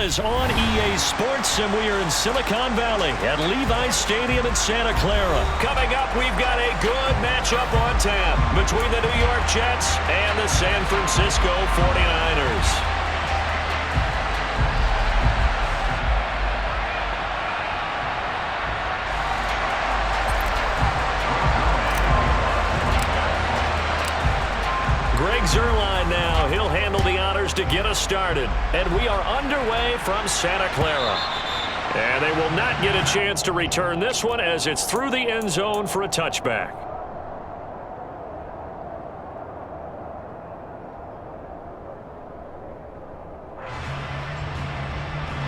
is on EA Sports, and we are in Silicon Valley at Levi's Stadium in Santa Clara. Coming up, we've got a good matchup on tap between the New York Jets and the San Francisco 49ers. Greg Zuerlein now. He'll handle the honors to get us started. And we are underway from Santa Clara. And they will not get a chance to return this one as it's through the end zone for a touchback.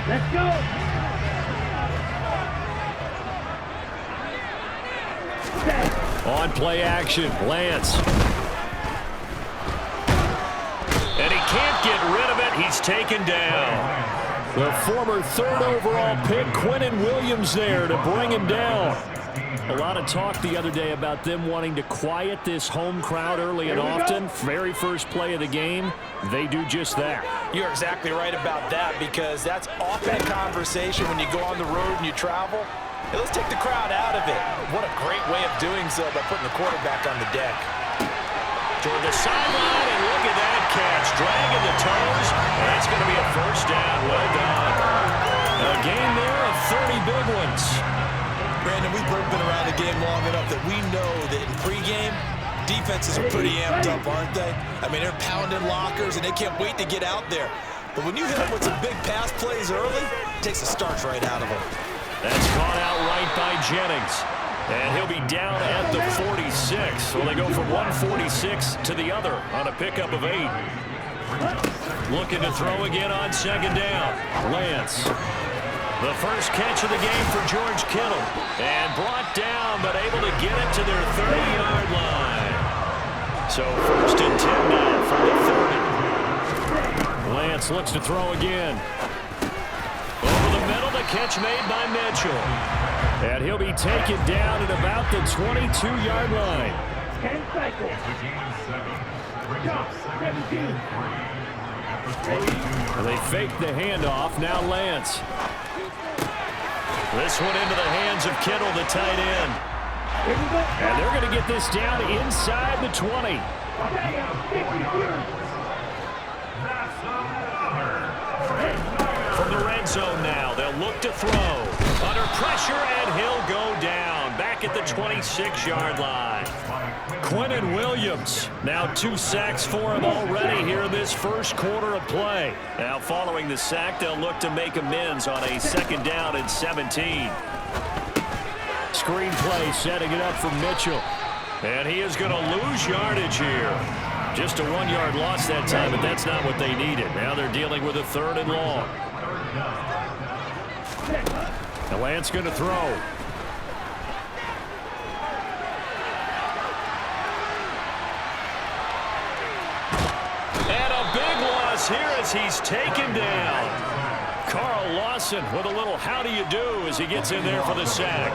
Let's go! On play action, Lance. And he can't get rid of it. He's taken down. The former third overall pick, Quinnen Williams, there to bring him down. A lot of talk the other day about them wanting to quiet this home crowd early and often. Very first play of the game, they do just that. You're exactly right about that, because that's often a conversation when you go on the road and you travel. Hey, let's take the crowd out of it. What a great way of doing so by putting the quarterback on the deck. Toward the sideline, and look at that catch. Dragging the toes. That's going to be a first down. Well done. A gain there of 30 big ones. Brandon, we've both been around the game long enough that we know that in pregame, defenses are pretty amped up, aren't they? I mean, they're pounding lockers, and they can't wait to get out there. But when you hit them with some big pass plays early, it takes the starch right out of them. That's caught out right by Jennings. And he'll be down at the 46. So they go from 146 to the other on a pickup of 8. Looking to throw again on second down. Lance. The first catch of the game for George Kittle. And brought down, but able to get it to their 30-yard line. So first and 10 now from the 30. Lance looks to throw again. Over the middle, the catch made by Mitchell. And he'll be taken down at about the 22-yard line. 10 cycles. They fake the handoff. Now Lance. This one into the hands of Kittle, the tight end. And they're going to get this down inside the 20. From the red zone now, they'll look to throw. Under pressure, and he'll go down. Back at the 26-yard line. Quinnen Williams. Now 2 sacks for him already here in this first quarter of play. Now following the sack, they'll look to make amends on a second down and 17. Screen play setting it up for Mitchell. And he is going to lose yardage here. Just a 1-yard loss that time, but that's not what they needed. Now they're dealing with a 3rd and long. And Lance going to throw. And a big loss here as he's taken down. Carl Lawson with a little how do you do as he gets in there for the sack.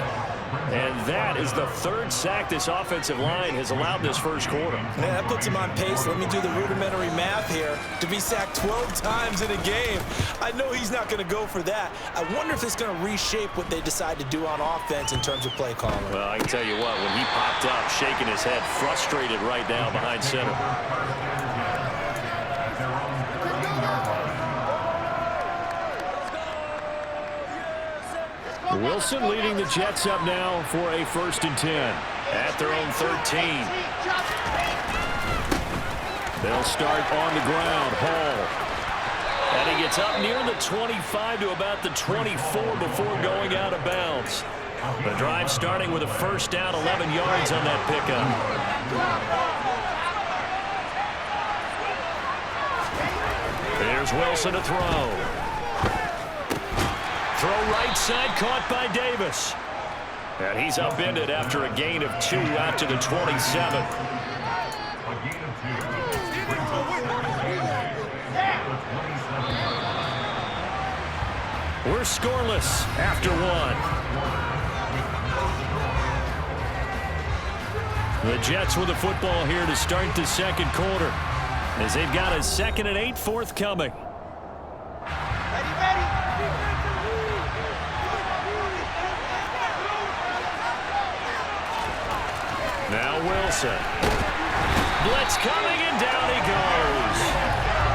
And that is the 3rd sack this offensive line has allowed this first quarter. Man, that puts him on pace. Let me do the rudimentary math here. To be sacked 12 times in a game, I know he's not going to go for that. I wonder if it's going to reshape what they decide to do on offense in terms of play calling. Well, I can tell you what, when he popped up, shaking his head, frustrated right now behind center. Wilson leading the Jets up now for a 1st and 10 at their own 13. They'll start on the ground. Hall. And he gets up near the 25 to about the 24 before going out of bounds. The drive starting with a first down, 11 yards on that pickup. There's Wilson to throw. Throw right side, caught by Davis. And he's upended after a gain of 2 out to the 27. We're scoreless after 1. The Jets with the football here to start the second quarter, as they've got a 2nd and 8 forthcoming. Ready, ready. Wilson. Blitz coming, and down he goes.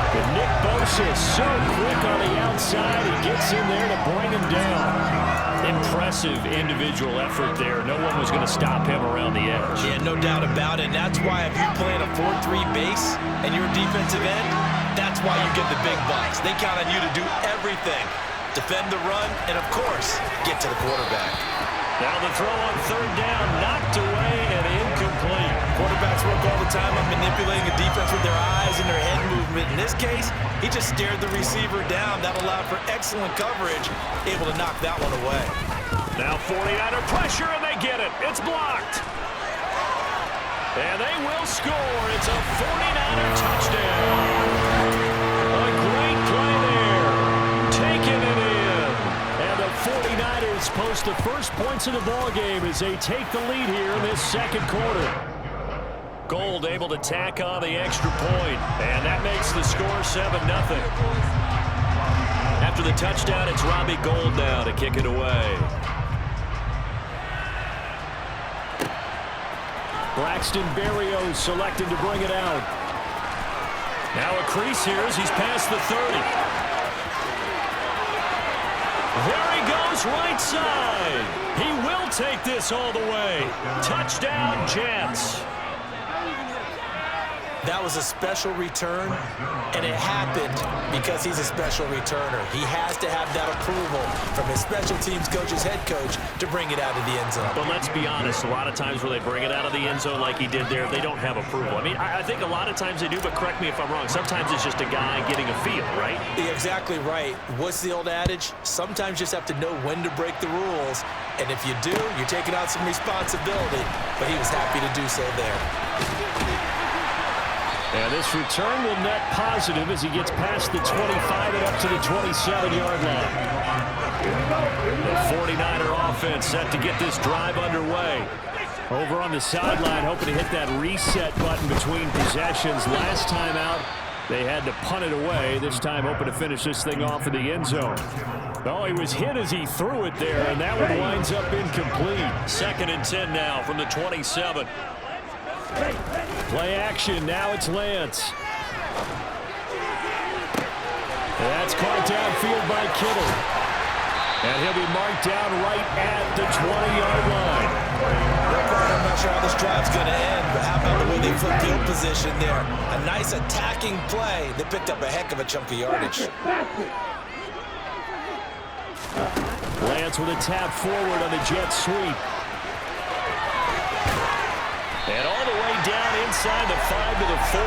But Nick Bosa is so quick on the outside, he gets in there to bring him down. Impressive individual effort there. No one was going to stop him around the edge. Yeah, no doubt about it. And that's why if you're playing a 4-3 base and you're a defensive end, that's why you get the big bucks. They count on you to do everything. Defend the run, and, of course, get to the quarterback. Now the throw on third down, knocked away and incomplete. Quarterbacks work all the time on manipulating a defense with their eyes and their head movement. In this case, he just stared the receiver down. That allowed for excellent coverage, able to knock that one away. Now 49er pressure, and they get it. It's blocked. And they will score. It's a 49er touchdown. A great play there. Taking it in. And the 49ers post the first points of the ball game as they take the lead here in this second quarter. Gold able to tack on the extra point, and that makes the score 7-0. After the touchdown, it's Robbie Gould now to kick it away. Braxton Berrios selected to bring it out. Now a crease here as he's past the 30. There he goes, right side. He will take this all the way. Touchdown, Jets. That was a special return, and it happened because he's a special returner. He has to have that approval from his special teams coach's head coach to bring it out of the end zone. But let's be honest, a lot of times where they bring it out of the end zone like he did there, they don't have approval. I mean, I think a lot of times they do, but correct me if I'm wrong. Sometimes it's just a guy getting a feel, right? You're exactly right. What's the old adage? Sometimes you just have to know when to break the rules, and if you do, you're taking on some responsibility, but he was happy to do so there. And this return will net positive as he gets past the 25 and up to the 27-yard line. The 49er offense set to get this drive underway. Over on the sideline, hoping to hit that reset button between possessions. Last time out, they had to punt it away. This time, hoping to finish this thing off in the end zone. Oh, he was hit as he threw it there, and that one winds up incomplete. 2nd and 10 now from the 27. Play action. Now it's Lance. That's caught downfield by Kittle. And he'll be marked down right at the 20-yard line. I'm not sure how this drive's going to end, but how about the way they flip field position there? A nice attacking play. They picked up a heck of a chunk of yardage. Lance with a tap forward on the jet sweep. And all the way down inside the 5 to the 4.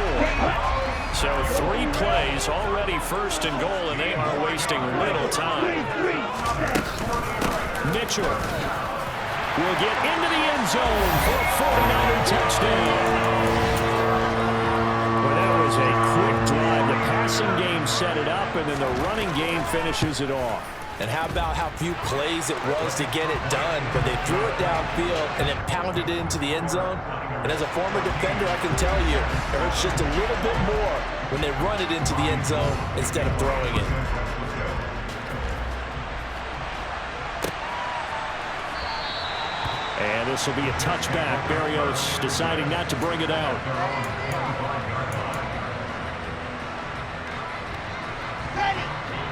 So 3 plays, already 1st and goal, and they are wasting little time. Mitchell will get into the end zone for a 49er touchdown. Well, that was a quick drive. The passing game set it up, and then the running game finishes it off. And how about how few plays it was to get it done, but they threw it downfield and then pounded it into the end zone. And as a former defender, I can tell you, it hurts just a little bit more when they run it into the end zone instead of throwing it. And this will be a touchback. Berrios deciding not to bring it out.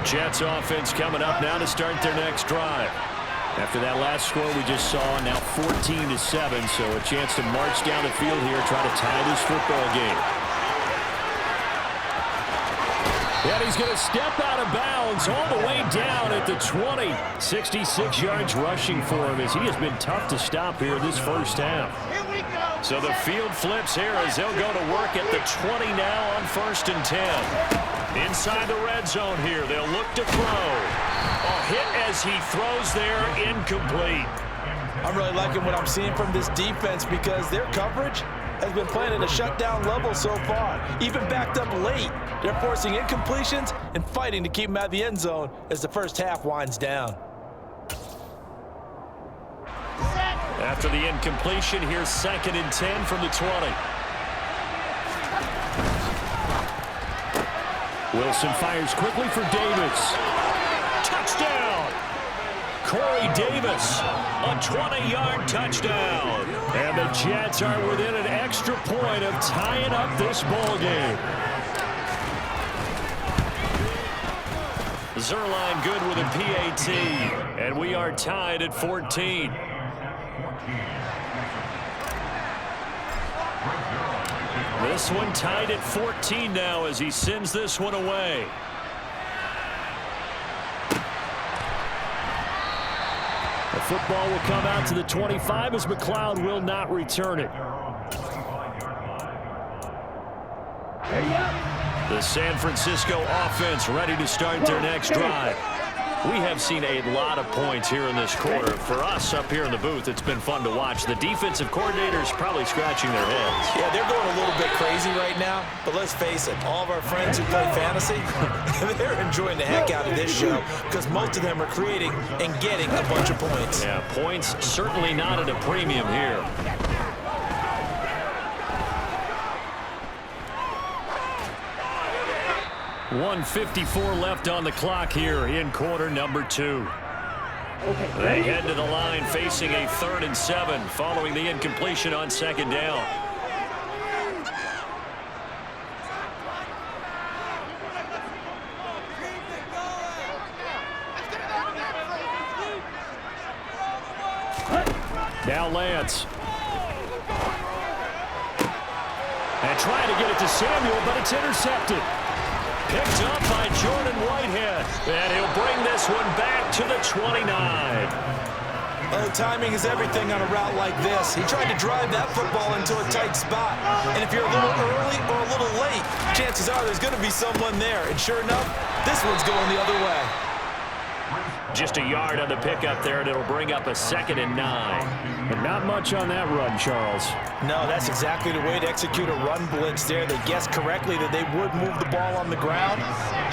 Jets offense coming up now to start their next drive. After that last score we just saw, now 14-7, so a chance to march down the field here, try to tie this football game. And he's going to step out of bounds all the way down at the 20. 66 yards rushing for him as he has been tough to stop here this first half. So the field flips here as they'll go to work at the 20 now on 1st and 10. Inside the red zone here, they'll look to throw. A hit as he throws there, incomplete. I'm really liking what I'm seeing from this defense because their coverage has been playing at a shutdown level so far. Even backed up late, they're forcing incompletions and fighting to keep them out of the end zone as the first half winds down. After the incompletion, here's 2nd and 10 from the 20. Wilson fires quickly for Davis. Touchdown! Corey Davis, a 20-yard touchdown. And the Jets are within an extra point of tying up this ball game. Zuerlein good with a PAT, and we are tied at 14. This one tied at 14 now as he sends this one away. The football will come out to the 25 as McLeod will not return it. The San Francisco offense ready to start their next drive. We have seen a lot of points here in this quarter. For us up here in the booth, it's been fun to watch. The defensive coordinators probably scratching their heads. Yeah, they're going a little bit crazy right now, but let's face it, all of our friends who play fantasy, they're enjoying the heck out of this show because most of them are creating and getting a bunch of points. Yeah, points certainly not at a premium here. .154 left on the clock here in quarter number 2. They head to the line facing a 3rd and 7 following the incompletion on 2nd down. Now Lance. And trying to get it to Samuel, but it's intercepted. Picked up by Jordan Whitehead. And he'll bring this one back to the 29. Oh, timing is everything on a route like this. He tried to drive that football into a tight spot. And if you're a little early or a little late, chances are there's going to be someone there. And sure enough, this one's going the other way. Just a yard on the pickup there, and it'll bring up a 2nd and 9. But not much on that run, Charles. No, that's exactly the way to execute a run blitz there. They guessed correctly that they would move the ball on the ground,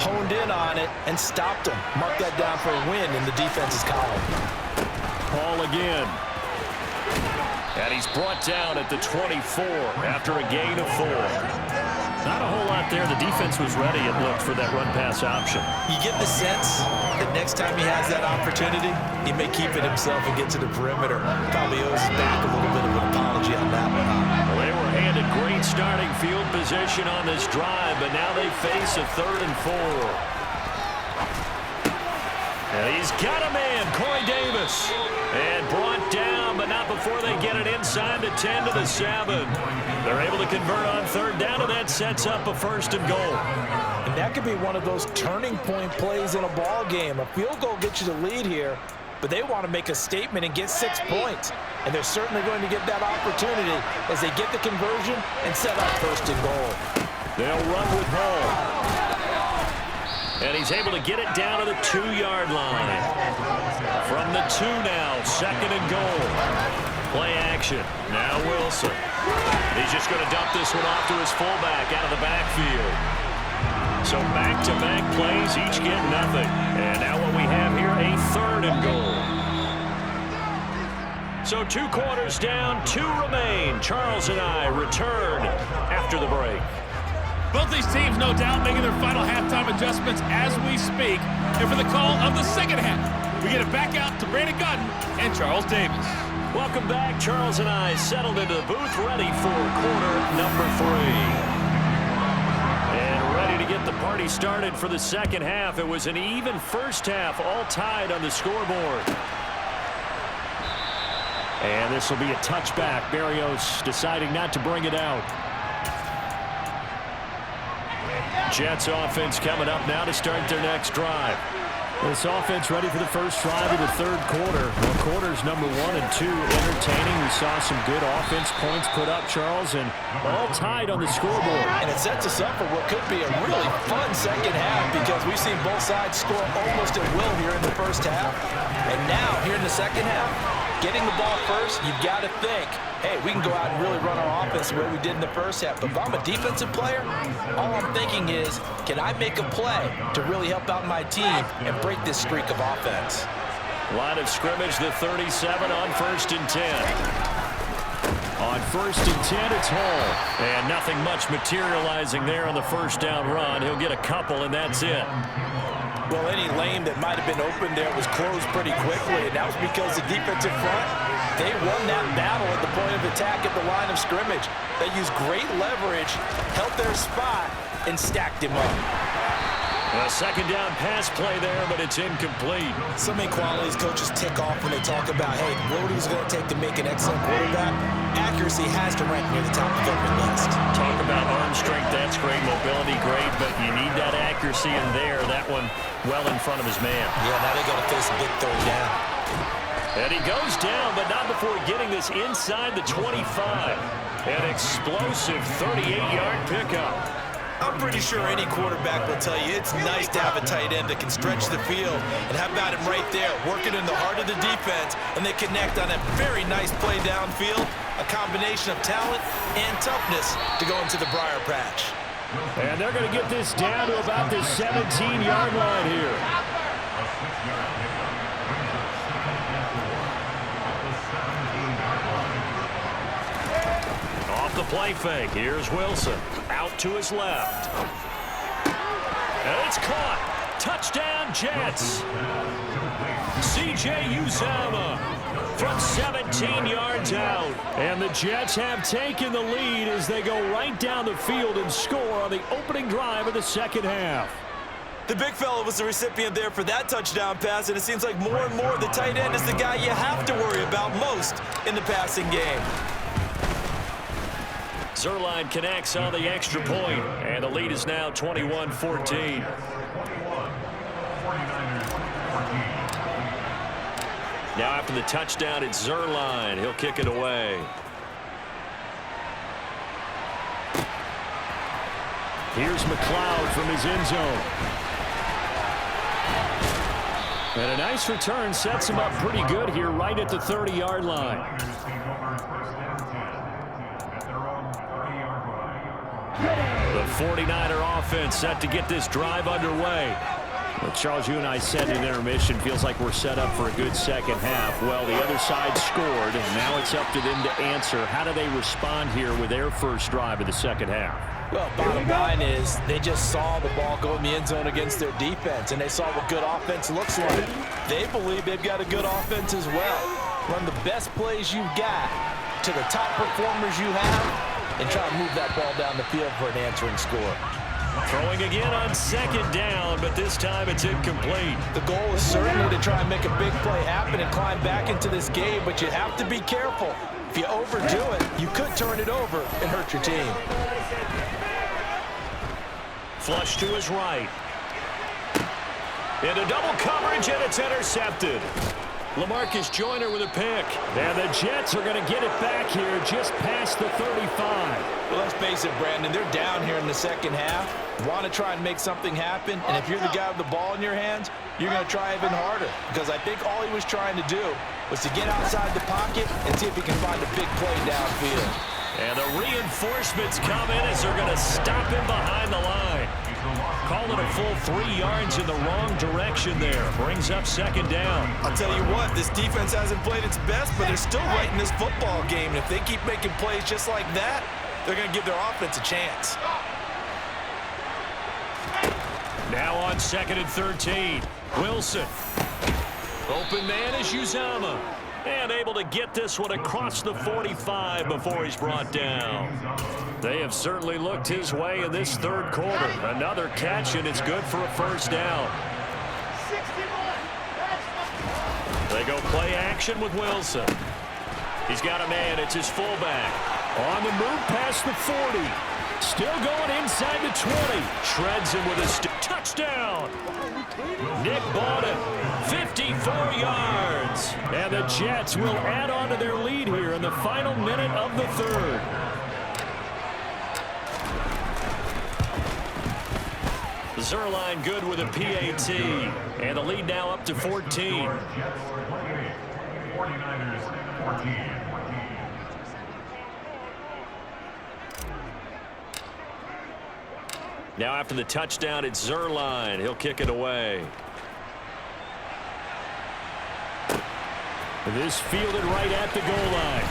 honed in on it, and stopped them. Mark that down for a win in the defense's column. Paul again. And he's brought down at the 24 after a gain of 4. Not a whole lot there. The defense was ready, it looked, for that run-pass option. You get the sense that next time he has that opportunity, he may keep it himself and get to the perimeter. Probably owes his back a little bit of an apology on that one. Well, they were handed great starting field position on this drive, but now they face a 3rd and 4. And he's got a man, Corey Davis. And brought down, but not before they get it inside the 10 to the 7. They're able to convert on 3rd down, and that sets up a 1st and goal. And that could be one of those turning point plays in a ball game. A field goal gets you the lead here, but they want to make a statement and get 6 points. And they're certainly going to get that opportunity as they get the conversion and set up 1st and goal. They'll run with Hall. And he's able to get it down to the 2-yard line. From the 2 now, 2nd and goal. Play action. Now Wilson. He's just going to dump this one off to his fullback out of the backfield. So back-to-back plays, each get nothing. And now what we have here, a 3rd and goal. So 2 quarters down, 2 remain. Charles and I return after the break. Both these teams, no doubt, making their final halftime adjustments as we speak. And for the call of the 2nd half, we get it back out to Brandon Gaudin and Charles Davis. Welcome back. Charles and I settled into the booth, ready for quarter number 3. And ready to get the party started for the 2nd half. It was an even 1st half, all tied on the scoreboard. And this will be a touchback. Berrios deciding not to bring it out. Jets offense coming up now to start their next drive. This offense ready for the first drive of the 3rd quarter. Well, quarters number 1 and 2 entertaining. We saw some good offense points put up, Charles, and all tied on the scoreboard. And it sets us up for what could be a really fun 2nd half because we've seen both sides score almost at will here in the 1st half. And now, here in the 2nd half, getting the ball first, you've got to think, hey, we can go out and really run our offense the way we did in the 1st half. But if I'm a defensive player, all I'm thinking is, can I make a play to really help out my team and break this streak of offense? Line of scrimmage, the 37 on 1st and 10. On 1st and 10, it's Hall. And nothing much materializing there on the 1st down run. He'll get a couple, and that's it. Well, any lane that might have been open there was closed pretty quickly, and that was because the defensive front, they won that battle at the point of attack at the line of scrimmage. They used great leverage, held their spot, and stacked him up. A second down pass play there, but it's incomplete. So many qualities coaches tick off when they talk about, hey, what is it going to take to make an excellent quarterback? Accuracy has to rank near the top of every list. Talk about arm strength, that's great. Mobility, great, but you need that accuracy in there. That one well in front of his man. Yeah, now they got to face a big third down. And he goes down, but not before getting this inside the 25. An explosive 38-yard pickup. I'm pretty sure any quarterback will tell you it's nice to have a tight end that can stretch the field. And how about him right there, working in the heart of the defense, and they connect on a very nice play downfield, a combination of talent and toughness to go into the briar patch. And they're going to get this down to about the 17-yard line here. Off the play fake, here's Wilson. Out to his left. And it's caught. Touchdown, Jets. C.J. Uzomah from 17 yards out. And the Jets have taken the lead as they go right down the field and score on the opening drive of the second half. The big fella was the recipient there for that touchdown pass, and it seems like more and more the tight end is the guy you have to worry about most in the passing game. Zuerlein connects on the extra point, and the lead is now 21-14. Now after the touchdown, it's Zuerlein. He'll kick it away. Here's McLeod from his end zone. And a nice return sets him up pretty good here right at the 30-yard line. The 49er offense set to get this drive underway. Well, Charles, you and I said in intermission, feels like we're set up for a good second half. Well, the other side scored, and now it's up to them to answer. How do they respond here with their first drive of the second half? Well, bottom line is they just saw the ball go in the end zone against their defense, and they saw what good offense looks like. They believe they've got a good offense as well. Run the best plays you've got to the top performers you have, and try to move that ball down the field for an answering score. Throwing again on second down, but this time it's incomplete. The goal is certainly to try and make a big play happen and climb back into this game, but you have to be careful. If you overdo it, you could turn it over and hurt your team. Flush to his right. Into double coverage, and it's intercepted. LaMarcus Joyner with a pick. And the Jets are going to get it back here just past the 35. Well, let's face it, Brandon, they're down here in the second half. Want to try and make something happen, and if you're the guy with the ball in your hands, you're going to try even harder, because I think all he was trying to do was to get outside the pocket and see if he can find a big play downfield. And the reinforcements come in as they're going to stop him behind the line. Call it a full 3 yards in the wrong direction there. Brings up second down. I'll tell you what, this defense hasn't played its best, but they're still right in this football game. And if they keep making plays just like that, they're going to give their offense a chance. Now on second and 13. Wilson. Open man is Uzomah. And able to get this one across the 45 before he's brought down. They have certainly looked his way in this third quarter. Another catch, and it's good for a first down. They go play action with Wilson. He's got a man. It's his fullback. On the move past the 40. Still going inside the 20. Shreds him with a touchdown. Nick Bawden, 54 yards. And the Jets will add on to their lead here in the final minute of the third. Zuerlein good with a PAT. And the lead now up to 14. Now after the touchdown, it's Zuerlein. He'll kick it away. This fielded right at the goal line.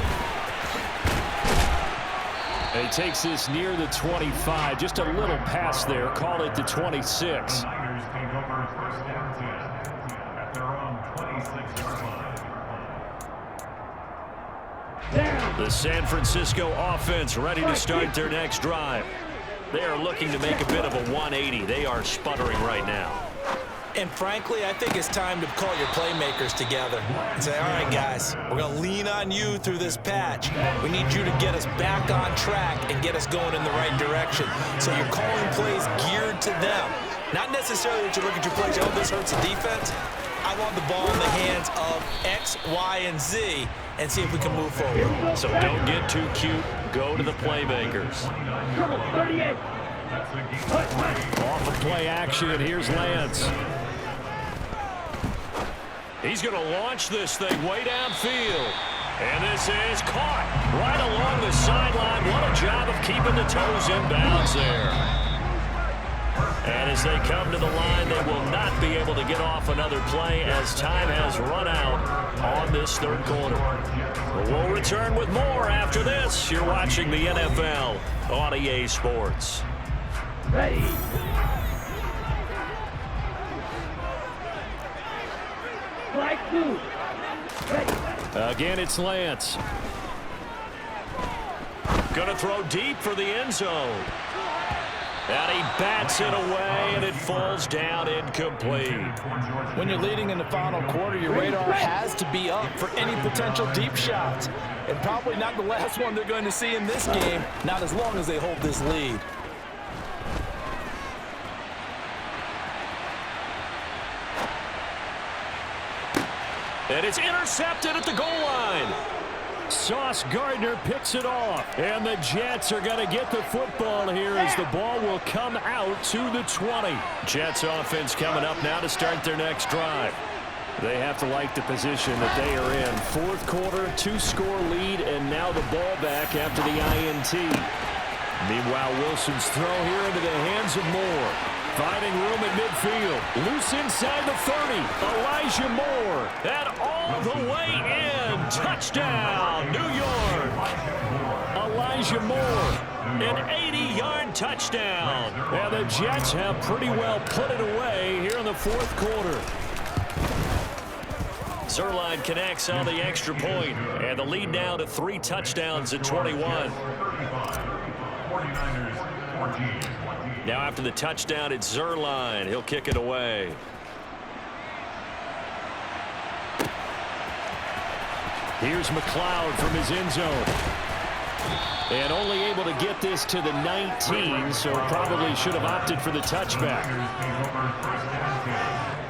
And he takes this near the 25. Just a little pass there. Call it the 26. The San Francisco offense ready to start their next drive. They are looking to make a bit of a 180. They are sputtering right now. And frankly, I think it's time to call your playmakers together and say, all right, guys, we're going to lean on you through this patch. We need you to get us back on track and get us going in the right direction. So you're calling plays geared to them. Not necessarily that you look at your plays, oh, this hurts the defense. I want the ball in the hands of X, Y, and Z and see if we can move forward. So don't get too cute. Go to the playmakers. 38. Off of play action, and here's Lance. He's going to launch this thing way downfield. And this is caught right along the sideline. What a job of keeping the toes in bounds there. And as they come to the line, they will not be able to get off another play as time has run out on this third quarter. We'll return with more after this. You're watching the NFL on EA Sports. Ready. Flag 2. Ready. Again, it's Lance. Going to throw deep for the end zone. And he bats it away, and it falls down incomplete. When you're leading in the final quarter, your radar has to be up for any potential deep shots. And probably not the last one they're going to see in this game, not as long as they hold this lead. And it's intercepted at the goal line. Sauce Gardner picks it off. And the Jets are going to get the football here as the ball will come out to the 20. Jets offense coming up now to start their next drive. They have to like the position that they are in. Fourth quarter, 2-score lead, and now the ball back after the INT. Meanwhile, Wilson's throw here into the hands of Moore. Finding room at midfield. Loose inside the 30. Elijah Moore. And all the way in. Touchdown, New York. Elijah Moore. An 80-yard touchdown. And the Jets have pretty well put it away here in the fourth quarter. Zuerlein connects on the extra point. And the lead now to 3 touchdowns at 21. Now after the touchdown, it's Zuerlein. He'll kick it away. Here's McLeod from his end zone. And only able to get this to the 19, so probably should have opted for the touchback.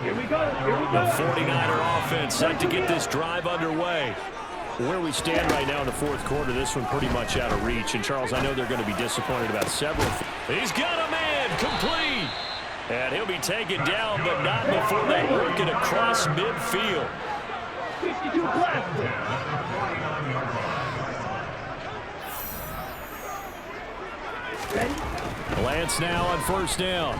Here we go. Here we go. The 49er offense set to get this drive underway. Where we stand right now in the fourth quarter, this one pretty much out of reach. And, Charles, I know they're going to be disappointed about several. He's got a man complete. And he'll be taken down, but not before they work it across midfield. 52 left. Ready? Lance now on first down.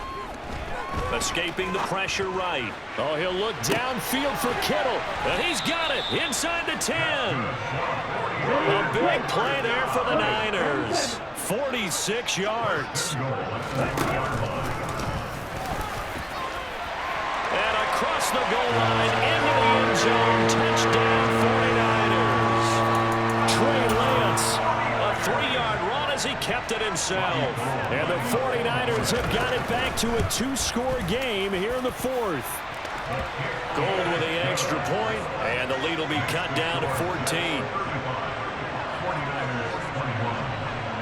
Escaping the pressure right. Oh, he'll look downfield for Kittle. And he's got it inside the 10. A big play there for the Niners. 46 yards. And across the goal line into the end zone. Touchdown 49ers. Trey Lance, a 3-yard run as he kept it himself. And the 49ers have got it back to a 2-score game here in the fourth. Gold with the extra point, and the lead will be cut down to 14.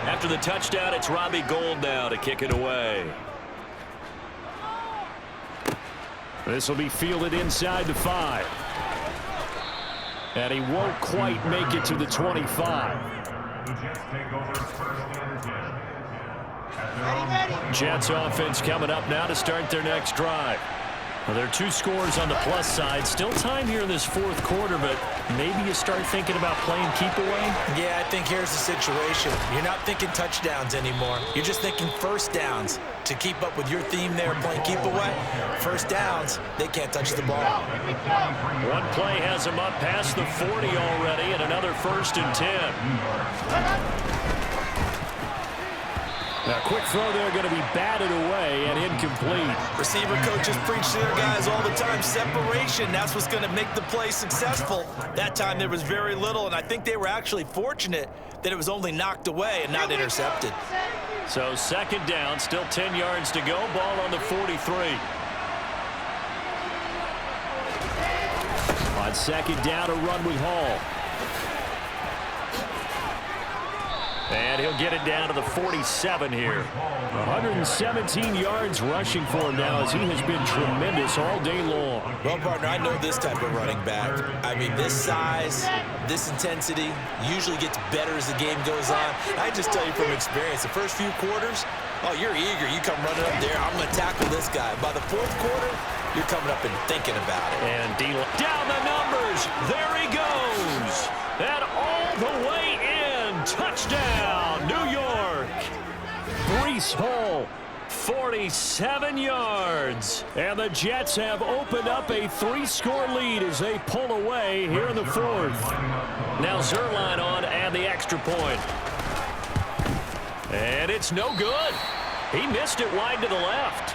After the touchdown, it's Robbie Gould now to kick it away. This will be fielded inside the 5. And he won't quite make it to the 25. Jets offense coming up now to start their next drive. Well, there are 2 scores on the plus side. Still time here in this fourth quarter, but maybe you start thinking about playing keep away? Yeah, I think here's the situation. You're not thinking touchdowns anymore. You're just thinking first downs. To keep up with your theme there, playing keep away, first downs, they can't touch the ball. One play has him up past the 40 already, and another 1st and 10. Now, quick throw there going to be batted away and incomplete. Receiver coaches preach to their guys all the time. Separation, that's what's going to make the play successful. That time there was very little, and I think they were actually fortunate that it was only knocked away and not intercepted. So second down, still 10 yards to go. Ball on the 43. On second down, a run with Hall. And he'll get it down to the 47 here. 117 yards rushing for him now as he has been tremendous all day long. Well, partner, I know this type of running back. I mean, this size, this intensity usually gets better as the game goes on. I just tell you from experience, the first few quarters, oh, you're eager. You come running up there, I'm going to tackle this guy. By the fourth quarter, you're coming up and thinking about it. And down the numbers. There he goes. And all the way in. Touchdown, New York. Breece Hall, 47 yards. And the Jets have opened up a 3-score lead as they pull away here in the fourth. Now Zuerlein on and the extra point. And it's no good. He missed it wide to the left.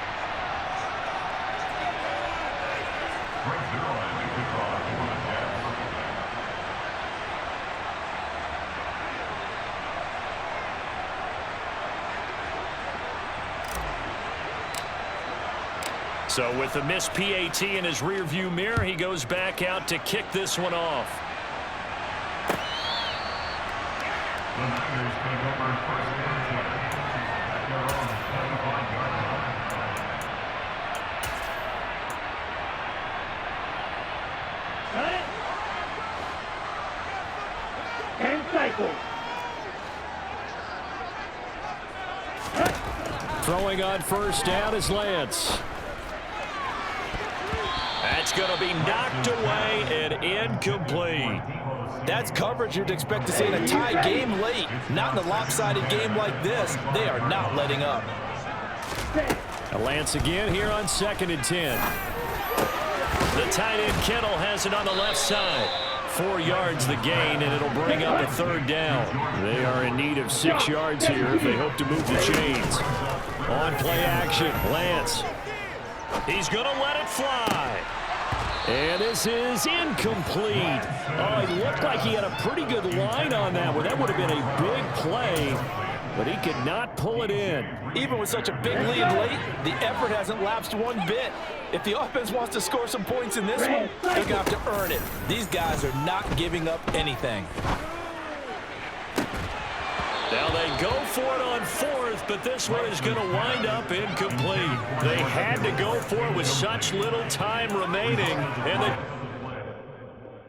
So with the missed PAT in his rearview mirror, he goes back out to kick this one off. Got it. 10 cycles. Throwing on first down is Lance. That's going to be knocked away and incomplete. That's coverage you'd expect to see in a tie game late. Not in a lopsided game like this. They are not letting up. Lance again here on 2nd and 10. The tight end Kittle has it on the left side. 4 yards the gain, and it'll bring up a third down. They are in need of 6 yards here if they hope to move the chains. On play action, Lance. He's going to let it fly. And this is incomplete. Oh, it looked like he had a pretty good line on that one. That would have been a big play, but he could not pull it in. Even with such a big lead late, the effort hasn't lapsed one bit. If the offense wants to score some points in this one, they're going to have to earn it. These guys are not giving up anything. Now they go for it on 4th, but this one is going to wind up incomplete. They had to go for it with such little time remaining, and they